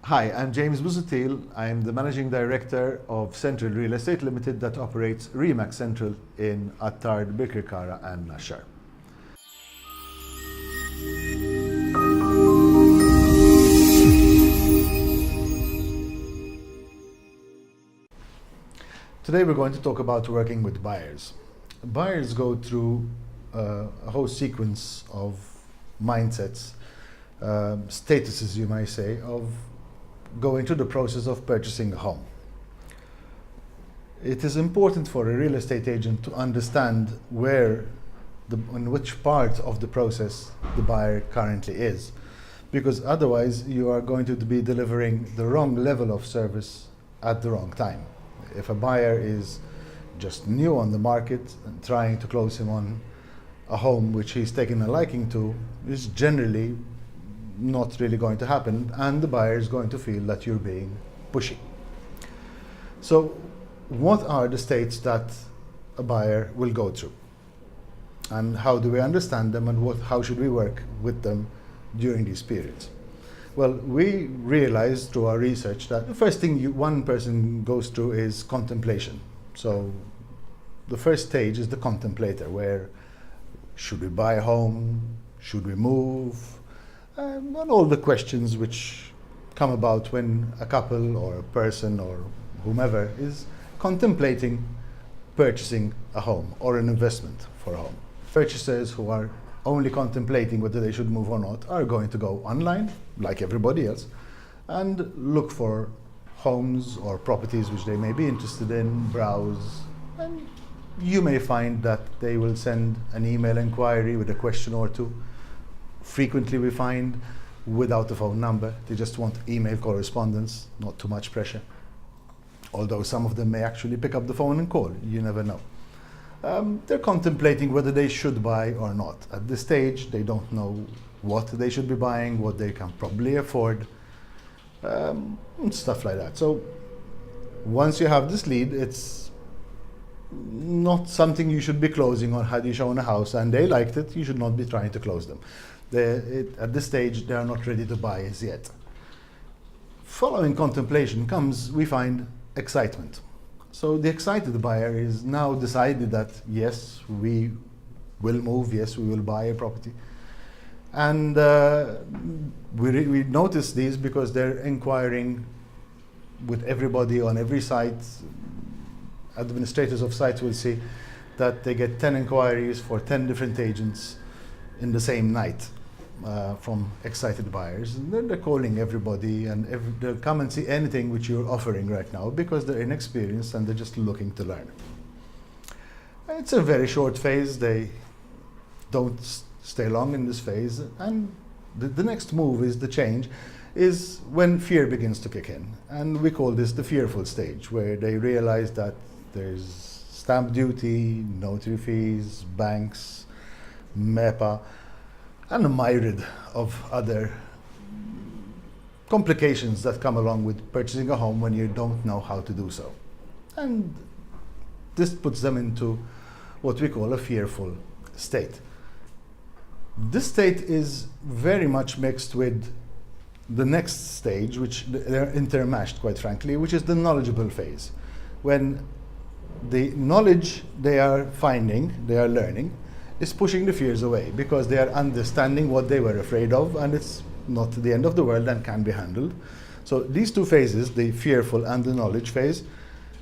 Hi, I'm James Busuttil. I'm the Managing Director of Central Real Estate Limited that operates Remax Central in Attard, Birkirkara and Naxxar. Today we're going to talk about working with buyers. Buyers go through a whole sequence of mindsets, statuses you might say, of going through the process of purchasing a home. It is important for a real estate agent to understand in which part of the process the buyer currently is, because otherwise you are going to be delivering the wrong level of service at the wrong time. If a buyer is just new on the market and trying to close him on a home which he's taken a liking to, is generally not really going to happen, and the buyer is going to feel that you're being pushy. So what are the states that a buyer will go through? And how do we understand them, and how should we work with them during these periods? Well, we realized through our research that the first thing one person goes through is contemplation. So the first stage is the contemplator, where should we buy a home, should we move, and all the questions which come about when a couple or a person or whomever is contemplating purchasing a home or an investment for a home. Purchasers who are only contemplating whether they should move or not are going to go online, like everybody else, and look for homes or properties which they may be interested in, browse, and you may find that they will send an email inquiry with a question or two. Frequently we find without the phone number, they just want email correspondence, not too much pressure. Although some of them may actually pick up the phone and call, you never know. They're contemplating whether they should buy or not. At this stage, they don't know what they should be buying, what they can probably afford, and stuff like that. So once you have this lead, it's not something you should be closing on. Had you shown a house and they liked it, you should not be trying to close them. At this stage, they are not ready to buy as yet. Following contemplation comes, we find, excitement. So the excited buyer is now decided that yes, we will move, yes, we will buy a property. And we notice these because they're inquiring with everybody on every site. Administrators of sites will see that they get 10 inquiries for 10 different agents in the same night from excited buyers. And then they're calling everybody, and they'll come and see anything which you're offering right now because they're inexperienced and they're just looking to learn. It's a very short phase. They don't stay long in this phase. And the next move is the change, is when fear begins to kick in. And we call this the fearful stage, where they realize that there's stamp duty, notary fees, banks, MEPA, and a myriad of other complications that come along with purchasing a home when you don't know how to do so. And this puts them into what we call a fearful state. This state is very much mixed with the next stage, which they're intermeshed, quite frankly, which is the knowledgeable phase, when the knowledge they are finding, they are learning, is pushing the fears away because they are understanding what they were afraid of, and it's not the end of the world and can be handled. So these two phases, the fearful and the knowledge phase,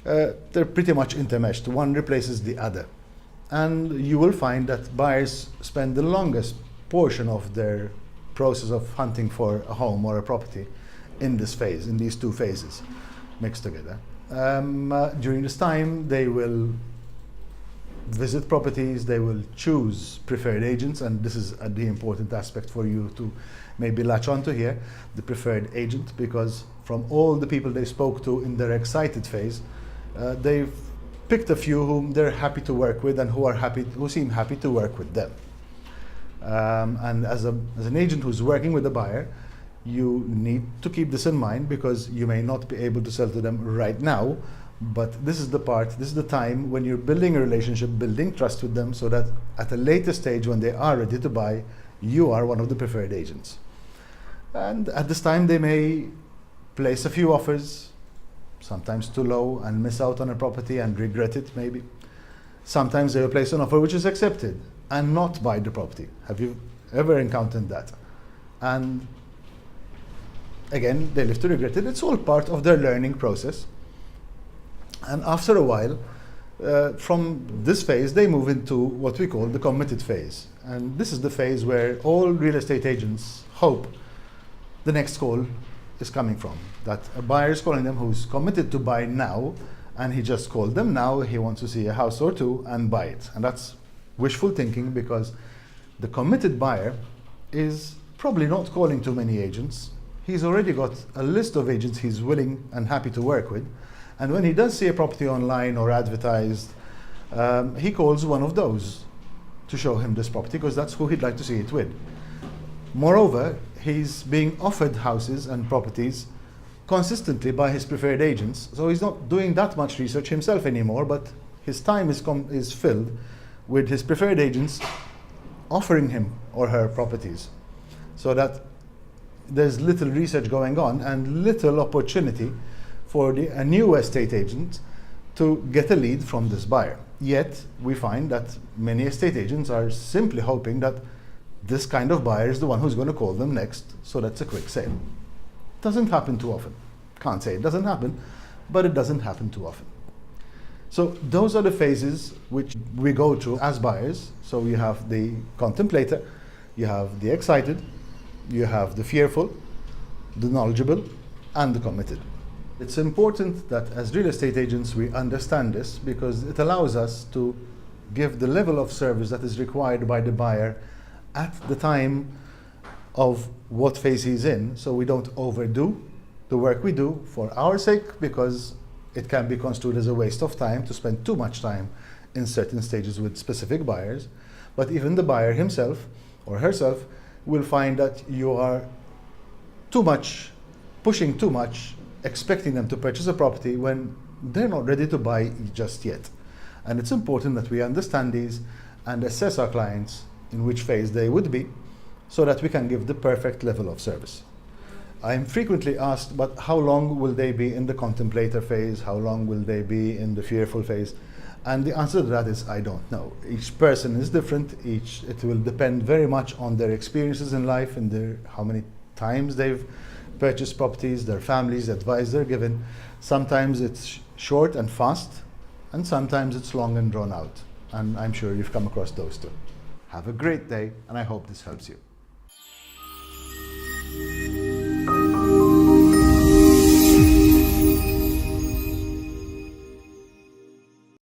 they're pretty much intermeshed. One replaces the other. And you will find that buyers spend the longest portion of their process of hunting for a home or a property in this phase, in these two phases mixed together. During this time, they will visit properties, they will choose preferred agents, and this is the important aspect for you to maybe latch onto here, the preferred agent, because from all the people they spoke to in their excited phase, they've picked a few whom they're happy to work with and who seem happy to work with them. And as an agent who's working with a buyer, you need to keep this in mind, because you may not be able to sell to them right now, but this is the time when you're building a relationship, building trust with them, so that at a later stage when they are ready to buy, you are one of the preferred agents. And at this time they may place a few offers, sometimes too low, and miss out on a property and regret it maybe. Sometimes they will place an offer which is accepted and not buy the property. Have you ever encountered that? And again, they live to regret it. It's all part of their learning process. And after a while, from this phase, they move into what we call the committed phase. And this is the phase where all real estate agents hope the next call is coming from. That a buyer is calling them who's committed to buy now, and he just called them now, he wants to see a house or two and buy it. And that's wishful thinking, because the committed buyer is probably not calling too many agents. He's already got a list of agents he's willing and happy to work with. And when he does see a property online or advertised, he calls one of those to show him this property, because that's who he'd like to see it with. Moreover, he's being offered houses and properties consistently by his preferred agents, so he's not doing that much research himself anymore, but his time is filled with his preferred agents offering him or her properties, so that there's little research going on and little opportunity for a new estate agent to get a lead from this buyer. Yet we find that many estate agents are simply hoping that this kind of buyer is the one who's going to call them next, so that's a quick sale. Doesn't happen too often. Can't say it doesn't happen, but it doesn't happen too often. So those are the phases which we go through as buyers. So you have the contemplator, you have the excited, you have the fearful, the knowledgeable, and the committed. It's important that as real estate agents we understand this, because it allows us to give the level of service that is required by the buyer at the time of what phase he's in, so we don't overdo the work we do for our sake, because it can be construed as a waste of time to spend too much time in certain stages with specific buyers. But even the buyer himself or herself will find that you are too much, pushing too much, expecting them to purchase a property when they're not ready to buy just yet. And it's important that we understand these and assess our clients in which phase they would be, so that we can give the perfect level of service. I'm frequently asked, but how long will they be in the contemplator phase? How long will they be in the fearful phase? And the answer to that is, I don't know. Each person is different. It will depend very much on their experiences in life and how many times they've purchased properties, their families, the advice they're given. Sometimes it's short and fast, and sometimes it's long and drawn out. And I'm sure you've come across those too. Have a great day, and I hope this helps you.